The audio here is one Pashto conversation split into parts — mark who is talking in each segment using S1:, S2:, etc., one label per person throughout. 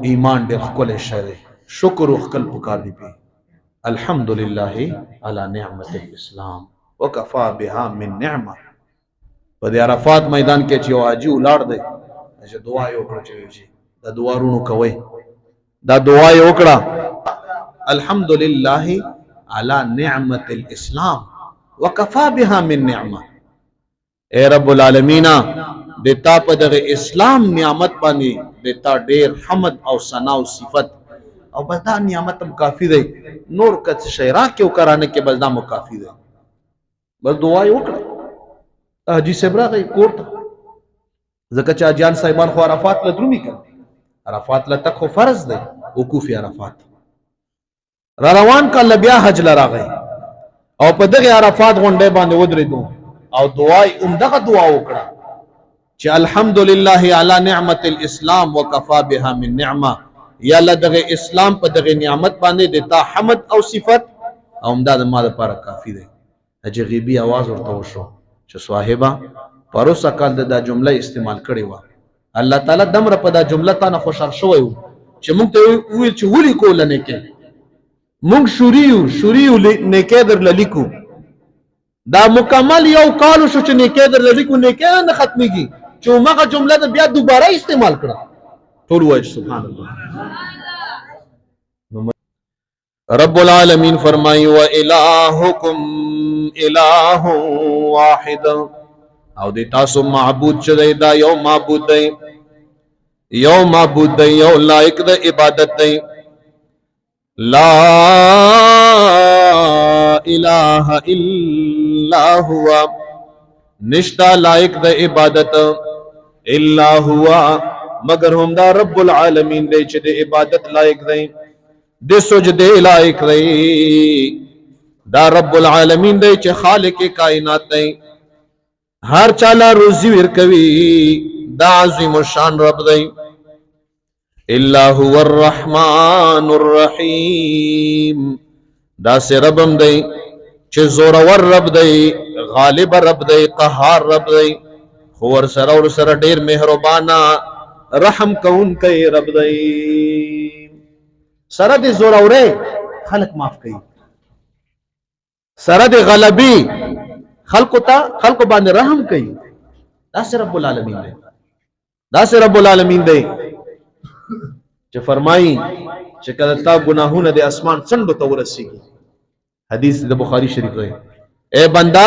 S1: ایمان ډېر ښکلی شی دی شکر وکړل پکار دی پې الحمدلله علی نعمت الاسلام وکفا بها من نعمه په دې عرفات میدان کې چې یو حاجي ولاړ دی چې دعا یې وکړه چې دا دعا رونو کوئ دا دعا یې وکړه الحمدلله علی نعمت الاسلام وکفا بها من نعمه اے رب العالمین دیتا په دغه اسلام نعمت باندې دیتا ډیر حمد او ثنا او صفت او بس دا نعمت هم کافی دی نور کڅ شیرا کې وکرانه کې بس دا مو کافی دی بس دعا یې وکړه حاجی صاحب راغی کور ته ځکه چې حاجیان صاحبان خو عرفات له درومي کړ عرفات له تک خو فرض دی وقوف عرفات را روان کله بیا حج لراغی او په دغه عرفات غونډه باندې ودرېدو او دعای دغه دعا وکړه چې الحمدلله علی نعمت الاسلام وکفا بها من نعمه یا الله دغه اسلام په دغه نعمت باندې دیتا حمد او صفت او امداد ما لپاره کافی دی حاجی غیبی आवाज ورته وشو چې صاحبہ پروسه کال دا جمله استعمال کړي و الله تعالی دمر په دا جمله تانه خوشحال شوی و چې موږ ته ویل چې ولي کول نه کې موږ شوریو نیکه در لیکو دا مکمل یو کال شو چې نیکه در لیکو نیکه نه ختميږي چې مغه جمله د بیا دوباره استعمال کړه ټول وای سبحان الله رب العالمین فرمایي و الہکم الہ واحد او د تاسو معبود چې دی دا یو معبود دی یو لایق د عبادت دی لا الہ الا هو نشتا لائق د عبادت الا هو مگر هم دا رب العالمین دی چې د عبادت لائق دی د سجدے لائق دی دا رب العالمین دی چې خالق کائنات دی هر چاله روزي ورکوي دا عظیم الشان رب دی الا هو الرحمن الرحیم دا سے ربم دی چې زورور رب دی غالب رب دی قهار رب دی خو ور سره ډیر مهربانا رحم کون کوي رب دی سره دی زوروره خلق معاف کوي سره دی غلبي خلق باندې رحم کوي دا سے رب العالمین دی چې فرمایي چې کله تا ګناهونه د اسمان څنډو ته ورسیږي حدیث د بخاری شریف دی اے بندا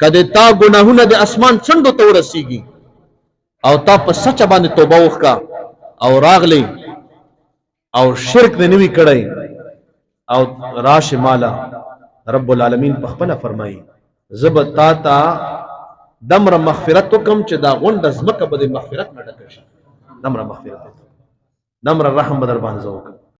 S1: کله تا ګناهونه د اسمان څنډو ته ورسیږي او تا په سچ باندې توبه وکړه او راغلی او شرک نه نوي کړی او راشه مالا رب العالمین په خپل فرمایي زبتا تا دمر مغفرت کوم چې دا غونډ زمکه به د مغفرت نه ډکه شي دمر مغفرت دمر رحم بدر باندې زوک